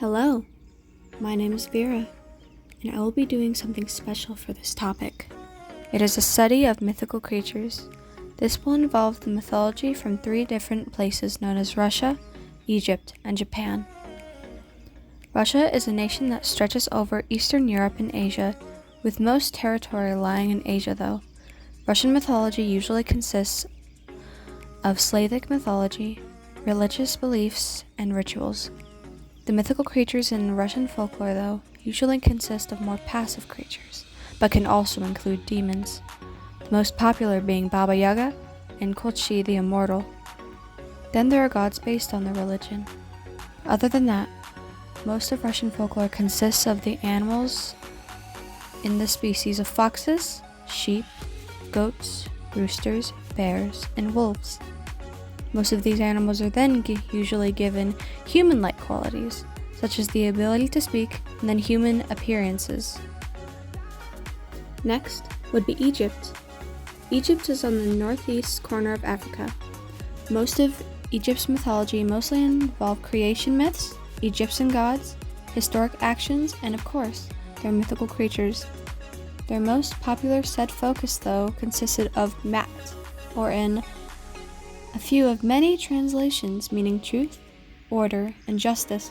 Hello, my name is Vera, and I will be doing something special for this topic. It is a study of mythical creatures. This will involve the mythology from 3 different places known as Russia, Egypt, and Japan. Russia is a nation that stretches over Eastern Europe and Asia, with most territory lying in Asia though. Russian mythology usually consists of Slavic mythology, religious beliefs, and rituals. The mythical creatures in Russian folklore, though, usually consist of more passive creatures, but can also include demons, the most popular being Baba Yaga and Kochi the Immortal. Then there are gods based on their religion. Other than that, most of Russian folklore consists of the animals in the species of foxes, sheep, goats, roosters, bears, and wolves. Most of these animals are then usually given human-like qualities, such as the ability to speak and then human appearances. Next would be Egypt. Egypt is on the northeast corner of Africa. Most of Egypt's mythology mostly involve creation myths, Egyptian gods, historic actions, and of course, their mythical creatures. Their most popular set focus, though, consisted of Mat, or in a few of many translations meaning truth, order, and justice.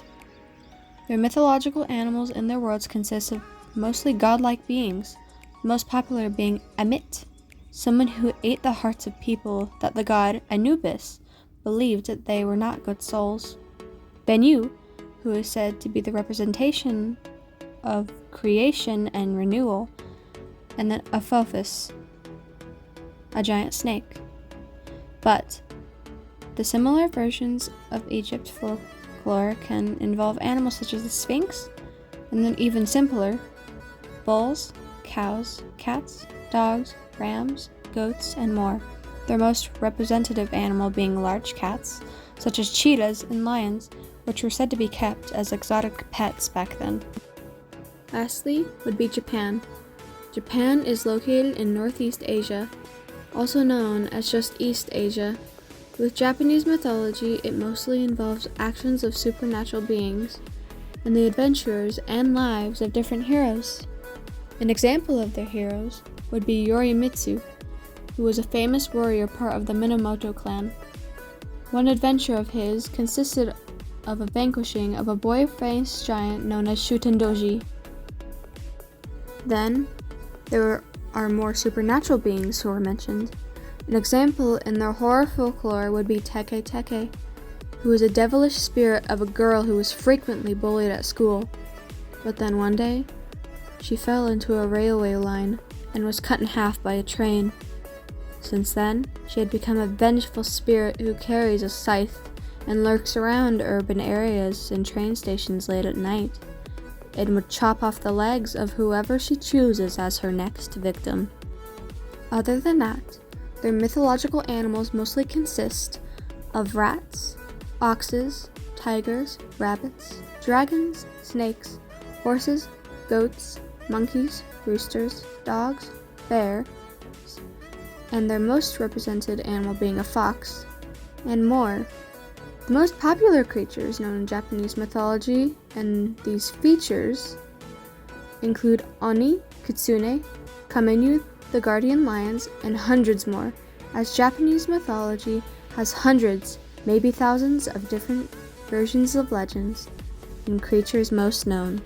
Their mythological animals in their worlds consist of mostly godlike beings, the most popular being Amit, someone who ate the hearts of people that the god Anubis believed that they were not good souls. Bennu, who is said to be the representation of creation and renewal, and then Apophis, a giant snake. But the similar versions of Egypt folklore can involve animals such as the Sphinx, and then even simpler, bulls, cows, cats, dogs, rams, goats, and more. Their most representative animal being large cats, such as cheetahs and lions, which were said to be kept as exotic pets back then. Lastly would be Japan. Japan is located in Northeast Asia, also known as just East Asia. With Japanese mythology, it mostly involves actions of supernatural beings and the adventures and lives of different heroes. An example of their heroes would be Yorimitsu, who was a famous warrior part of the Minamoto clan. One adventure of his consisted of a vanquishing of a boy-faced giant known as Shutendoji. Then, there are more supernatural beings who are mentioned. An example in their horror folklore would be Teke Teke, who is a devilish spirit of a girl who was frequently bullied at school. But then one day, she fell into a railway line and was cut in half by a train. Since then, she had become a vengeful spirit who carries a scythe and lurks around urban areas and train stations late at night, and would chop off the legs of whoever she chooses as her next victim. Other than that, their mythological animals mostly consist of rats, oxes, tigers, rabbits, dragons, snakes, horses, goats, monkeys, roosters, dogs, bears, and their most represented animal being a fox, and more. The most popular creatures known in Japanese mythology and these features include Oni, Kitsune, Kamenyu, the guardian lions, and hundreds more, as Japanese mythology has hundreds, maybe thousands of different versions of legends and creatures most known.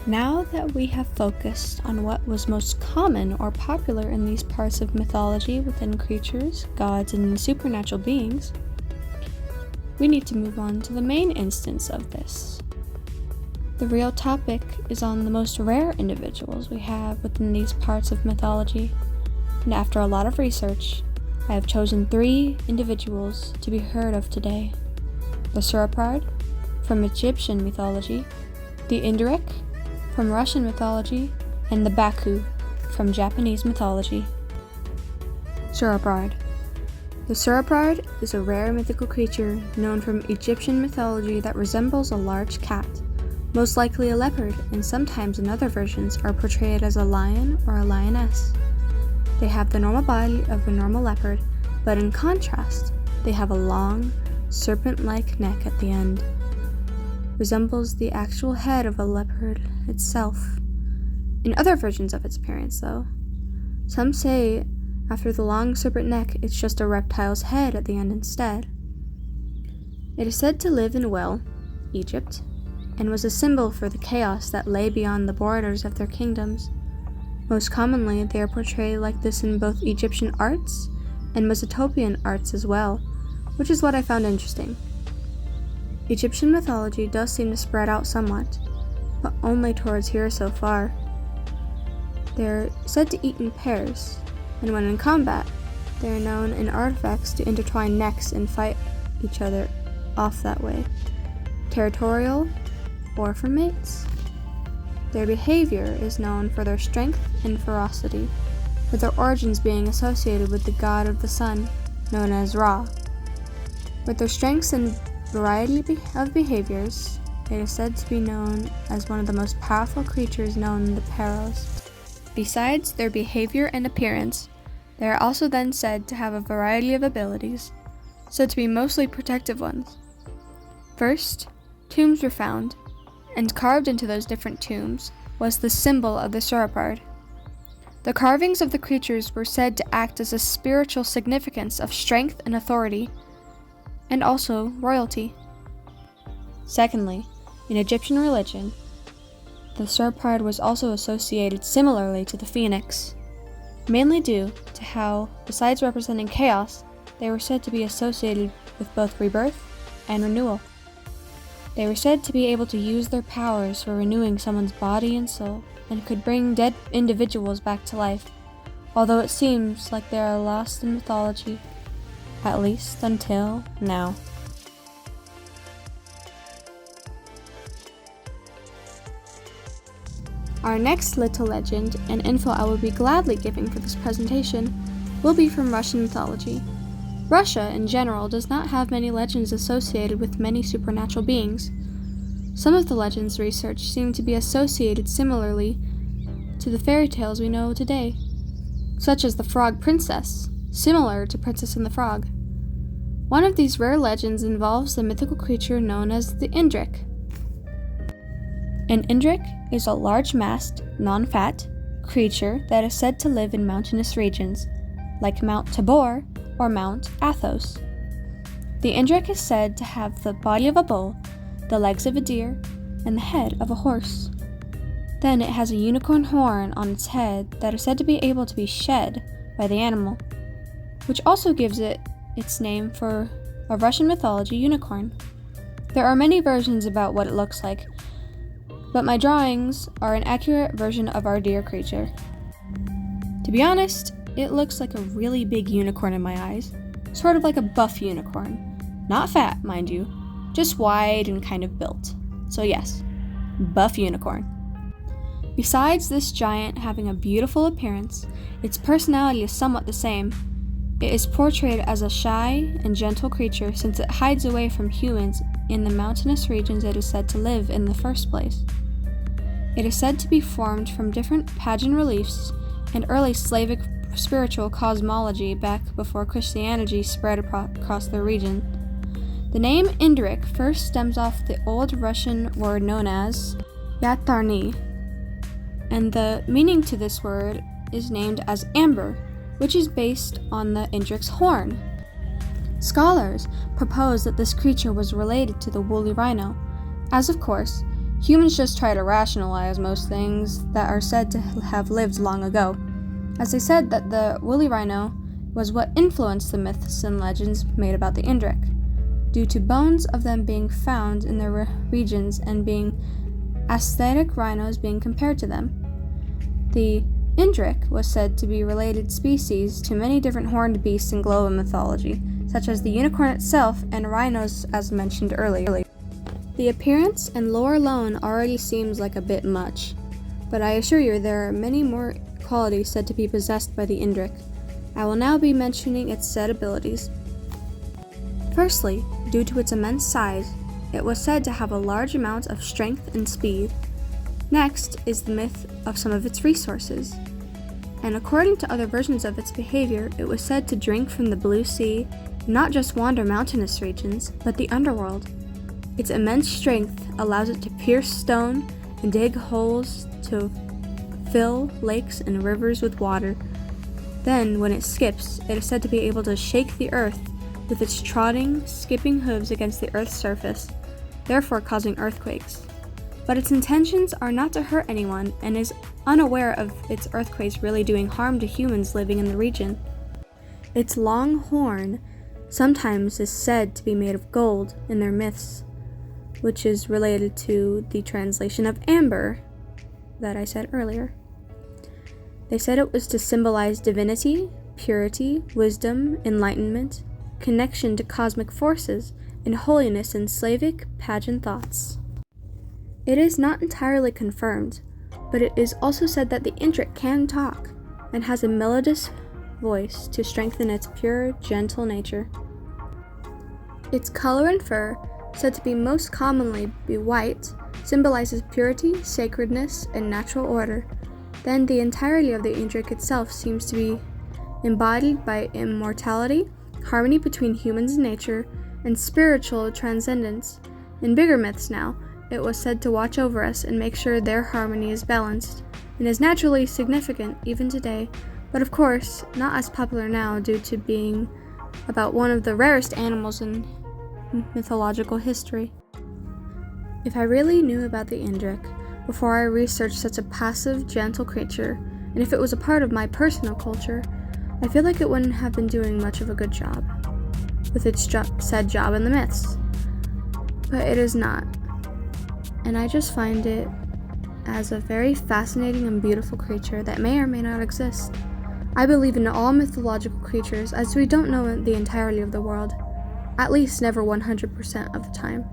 Now that we have focused on what was most common or popular in these parts of mythology within creatures, gods, and supernatural beings, we need to move on to the main instance of this. The real topic is on the most rare individuals we have within these parts of mythology, and after a lot of research, I have chosen 3 individuals to be heard of today. The Sauropod from Egyptian mythology, the Indrik from Russian mythology, and the Baku from Japanese mythology. Sauropod. The sauropod is a rare mythical creature known from Egyptian mythology that resembles a large cat, most likely a leopard, and sometimes in other versions are portrayed as a lion or a lioness. They have the normal body of a normal leopard, but in contrast, they have a long, serpent-like neck at the end. resembles the actual head of a leopard itself. In other versions of its appearance, though, some say after the long serpent neck, it's just a reptile's head at the end instead. It is said to live in Well, Egypt, and was a symbol for the chaos that lay beyond the borders of their kingdoms. Most commonly, they are portrayed like this in both Egyptian arts and Mesopotamian arts as well, which is what I found interesting. Egyptian mythology does seem to spread out somewhat, but only towards here so far. They are said to eat in pairs, and when in combat, they are known in artifacts to intertwine necks and fight each other off that way, territorial or for mates. Their behavior is known for their strength and ferocity, with their origins being associated with the god of the sun, known as Ra. With their strengths and variety of behaviors, it is said to be known as one of the most powerful creatures known in the Pharaohs. Besides their behavior and appearance, they are also then said to have a variety of abilities, said to be mostly protective ones. First, tombs were found, and carved into those different tombs was the symbol of the sauropod. The carvings of the creatures were said to act as a spiritual significance of strength and authority, and also royalty. Secondly, in Egyptian religion, the sauropod was also associated similarly to the phoenix, mainly due to how, besides representing chaos, they were said to be associated with both rebirth and renewal. They were said to be able to use their powers for renewing someone's body and soul, and could bring dead individuals back to life, although it seems like they are lost in mythology, at least until now. Our next little legend, and info I will be gladly giving for this presentation, will be from Russian mythology. Russia, in general, does not have many legends associated with many supernatural beings. Some of the legends researched seem to be associated similarly to the fairy tales we know today, such as the Frog Princess, similar to Princess and the Frog. One of these rare legends involves the mythical creature known as the Indrik. An Indrik is a large-masked, non-fat creature that is said to live in mountainous regions, like Mount Tabor or Mount Athos. The Indrik is said to have the body of a bull, the legs of a deer, and the head of a horse. Then it has a unicorn horn on its head that is said to be able to be shed by the animal, which also gives it its name for a Russian mythology unicorn. There are many versions about what it looks like, but my drawings are an accurate version of our deer creature. To be honest, it looks like a really big unicorn in my eyes, sort of like a buff unicorn. Not fat, mind you, just wide and kind of built. So yes, buff unicorn. Besides this giant having a beautiful appearance, its personality is somewhat the same. It is portrayed as a shy and gentle creature since it hides away from humans in the mountainous regions it is said to live in the first place. It is said to be formed from different pagan reliefs and early Slavic spiritual cosmology back before Christianity spread across the region. The name Indrik first stems off the Old Russian word known as yatarny, and the meaning to this word is named as amber, which is based on the Indrik's horn. Scholars propose that this creature was related to the woolly rhino, as of course, humans just try to rationalize most things that are said to have lived long ago, as they said that the woolly rhino was what influenced the myths and legends made about the Indrik, due to bones of them being found in their regions and being aesthetic rhinos being compared to them. The Indrik was said to be related species to many different horned beasts in global mythology, such as the unicorn itself and rhinos as mentioned earlier. The appearance and lore alone already seems like a bit much, but I assure you there are many more qualities said to be possessed by the Indrik. I will now be mentioning its said abilities. Firstly, due to its immense size, it was said to have a large amount of strength and speed. Next is the myth of some of its resources, and according to other versions of its behavior, it was said to drink from the blue sea, and not just wander mountainous regions, but the underworld. Its immense strength allows it to pierce stone and dig holes to fill lakes and rivers with water. Then, when it skips, it is said to be able to shake the earth with its trotting, skipping hooves against the earth's surface, therefore causing earthquakes. But its intentions are not to hurt anyone and is unaware of its earthquakes really doing harm to humans living in the region. Its long horn sometimes is said to be made of gold in their myths, which is related to the translation of amber that I said earlier. They said it was to symbolize divinity, purity, wisdom, enlightenment, connection to cosmic forces, and holiness in Slavic pagan thoughts. It is not entirely confirmed, but it is also said that the Indrik can talk and has a melodious voice to strengthen its pure, gentle nature. Its color and fur, said to be most commonly be white, symbolizes purity, sacredness, and natural order. Then the entirety of the Indrik itself seems to be embodied by immortality, harmony between humans and nature, and spiritual transcendence. In bigger myths now, it was said to watch over us and make sure their harmony is balanced, and is naturally significant even today, but of course, not as popular now due to being about one of the rarest animals in mythological history. If I really knew about the Indrik before I researched such a passive, gentle creature, and if it was a part of my personal culture, I feel like it wouldn't have been doing much of a good job with its said job in the myths. But it is not. And I just find it as a very fascinating and beautiful creature that may or may not exist. I believe in all mythological creatures, as we don't know the entirety of the world, at least never 100% of the time.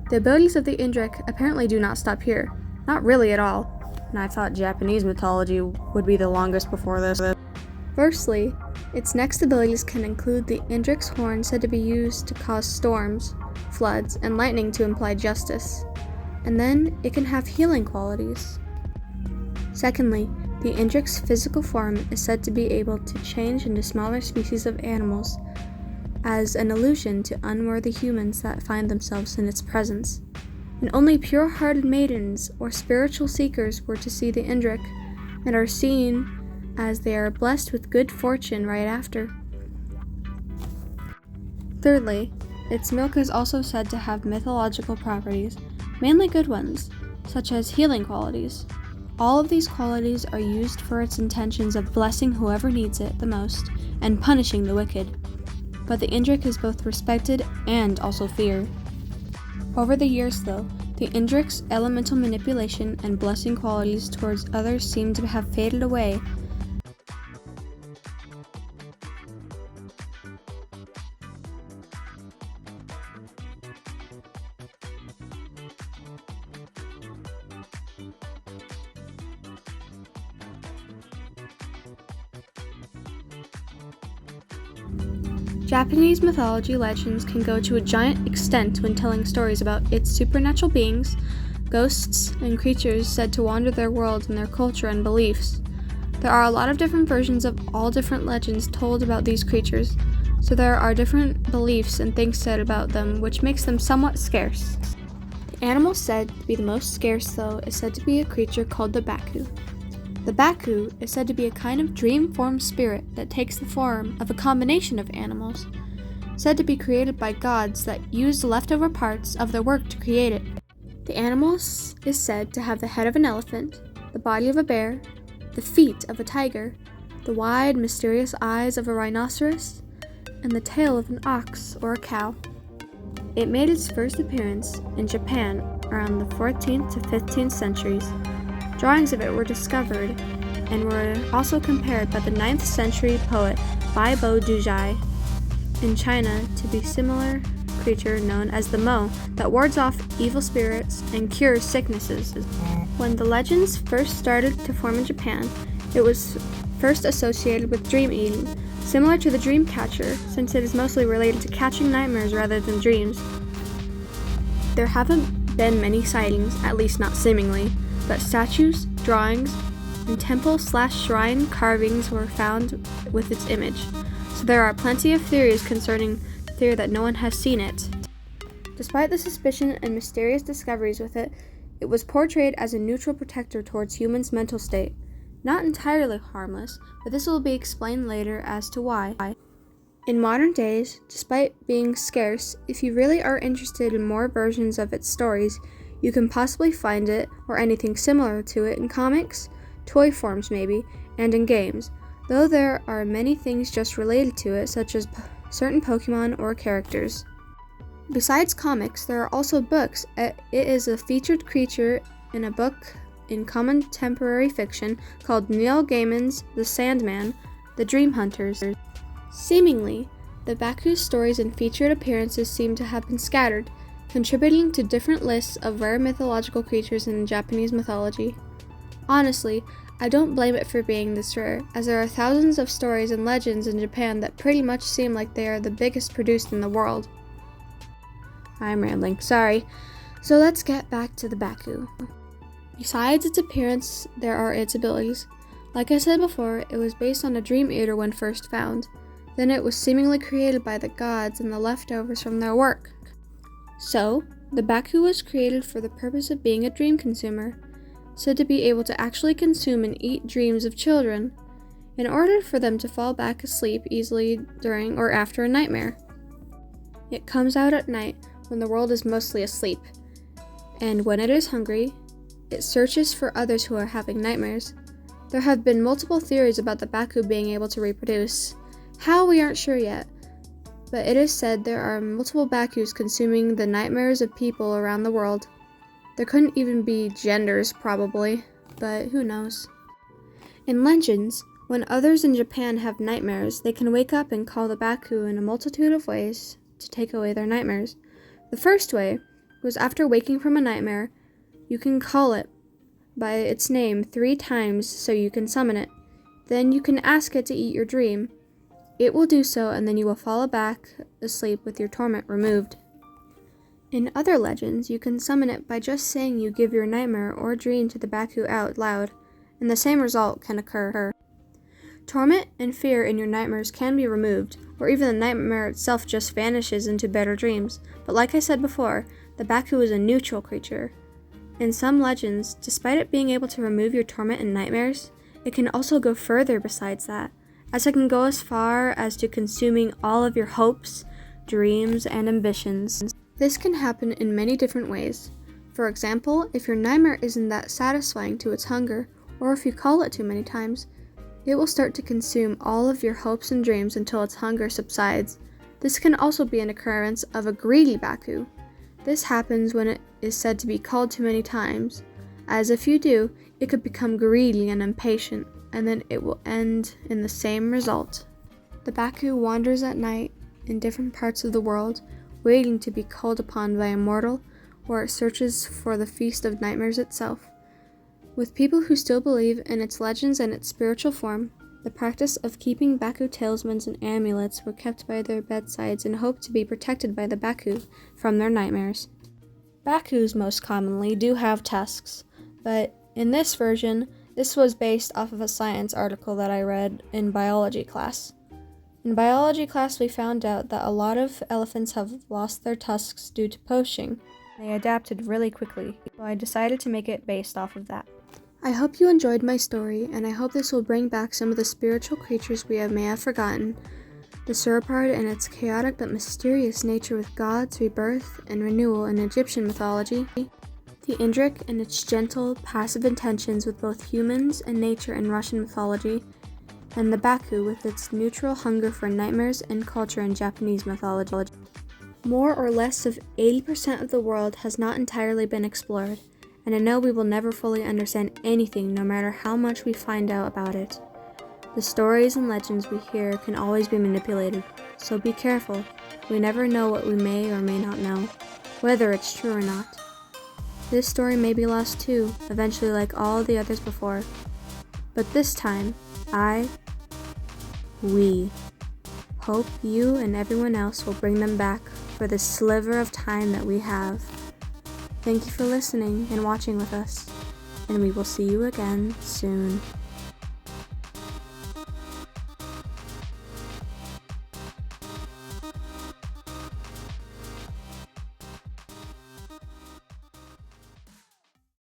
The abilities of the Indrik apparently do not stop here, not really at all, and I thought Japanese mythology would be the longest before this. Firstly, its next abilities can include the Indrik's horn said to be used to cause storms, floods, and lightning to imply justice, and then it can have healing qualities. Secondly, the Indrik's physical form is said to be able to change into smaller species of animals as an allusion to unworthy humans that find themselves in its presence. And only pure-hearted maidens or spiritual seekers were to see the Indrik and are seen as they are blessed with good fortune right after. Thirdly, its milk is also said to have mythological properties, mainly good ones, such as healing qualities. All of these qualities are used for its intentions of blessing whoever needs it the most and punishing the wicked. But the Indrik is both respected and also feared. Over the years, though, the Indrik's elemental manipulation and blessing qualities towards others seem to have faded away. Japanese mythology legends can go to a giant extent when telling stories about its supernatural beings, ghosts, and creatures said to wander their world and their culture and beliefs. There are a lot of different versions of all different legends told about these creatures, so there are different beliefs and things said about them, which makes them somewhat scarce. The animal said to be the most scarce, though, is said to be a creature called the Baku. The Baku is said to be a kind of dream-formed spirit that takes the form of a combination of animals, said to be created by gods that used leftover parts of their work to create it. The animal is said to have the head of an elephant, the body of a bear, the feet of a tiger, the wide, mysterious eyes of a rhinoceros, and the tail of an ox or a cow. It made its first appearance in Japan around the 14th to 15th centuries. Drawings of it were discovered and were also compared by the 9th century poet Bai Bo Duzhai in China to be a similar creature known as the Mo that wards off evil spirits and cures sicknesses. When the legends first started to form in Japan, it was first associated with dream eating, similar to the dream catcher, since it is mostly related to catching nightmares rather than dreams. There haven't been many sightings, at least not seemingly, but statues, drawings, and temple/shrine carvings were found with its image. So there are plenty of theories concerning the theory that no one has seen it. Despite the suspicion and mysterious discoveries with it, it was portrayed as a neutral protector towards humans' mental state. Not entirely harmless, but this will be explained later as to why. In modern days, despite being scarce, if you really are interested in more versions of its stories, you can possibly find it, or anything similar to it, in comics, toy forms maybe, and in games, though there are many things just related to it, such as certain Pokemon or characters. Besides comics, there are also books. It is a featured creature in a book in contemporary fiction called Neil Gaiman's The Sandman, The Dream Hunters. Seemingly, the Baku's stories and featured appearances seem to have been scattered, contributing to different lists of rare mythological creatures in Japanese mythology. Honestly, I don't blame it for being this rare, as there are thousands of stories and legends in Japan that pretty much seem like they are the biggest produced in the world. I'm rambling, sorry. So let's get back to the Baku. Besides its appearance, there are its abilities. Like I said before, it was based on a dream eater when first found. Then it was seemingly created by the gods and the leftovers from their work. So, the Baku was created for the purpose of being a dream consumer, so to be able to actually consume and eat dreams of children, in order for them to fall back asleep easily during or after a nightmare. It comes out at night when the world is mostly asleep, and when it is hungry, it searches for others who are having nightmares. There have been multiple theories about the Baku being able to reproduce. How, we aren't sure yet, but it is said there are multiple Bakus consuming the nightmares of people around the world. There couldn't even be genders, probably, but who knows. In legends, when others in Japan have nightmares, they can wake up and call the Baku in a multitude of ways to take away their nightmares. The first way was after waking from a nightmare, you can call it by its name 3 times so you can summon it. Then you can ask it to eat your dream. It will do so, and then you will fall back asleep with your torment removed. In other legends, you can summon it by just saying you give your nightmare or dream to the Baku out loud, and the same result can occur. Torment and fear in your nightmares can be removed, or even the nightmare itself just vanishes into better dreams. But like I said before, the Baku is a neutral creature. In some legends, despite it being able to remove your torment and nightmares, it can also go further besides that, as it can go as far as to consuming all of your hopes, dreams, and ambitions. This can happen in many different ways. For example, if your nightmare isn't that satisfying to its hunger, or if you call it too many times, it will start to consume all of your hopes and dreams until its hunger subsides. This can also be an occurrence of a greedy Baku. This happens when it is said to be called too many times, as if you do, it could become greedy and impatient, and then it will end in the same result. The Baku wanders at night in different parts of the world, waiting to be called upon by a mortal, or it searches for the Feast of Nightmares itself. With people who still believe in its legends and its spiritual form, the practice of keeping Baku talismans and amulets were kept by their bedsides in hope to be protected by the Baku from their nightmares. Bakus most commonly do have tusks, but in this version, this was based off of a science article that I read in biology class. In biology class, we found out that a lot of elephants have lost their tusks due to poaching. They adapted really quickly, so I decided to make it based off of that. I hope you enjoyed my story, and I hope this will bring back some of the spiritual creatures we may have forgotten. The sauropod and its chaotic but mysterious nature with gods, rebirth, and renewal in Egyptian mythology. The Indrik and its gentle, passive intentions with both humans and nature in Russian mythology. And the Baku with its neutral hunger for nightmares and culture in Japanese mythology. More or less of 80% of the world has not entirely been explored, and I know we will never fully understand anything no matter how much we find out about it. The stories and legends we hear can always be manipulated, so be careful. We never know what we may or may not know, whether it's true or not. This story may be lost too, eventually like all the others before. But this time, we hope you and everyone else will bring them back for this sliver of time that we have. Thank you for listening and watching with us, and we will see you again soon.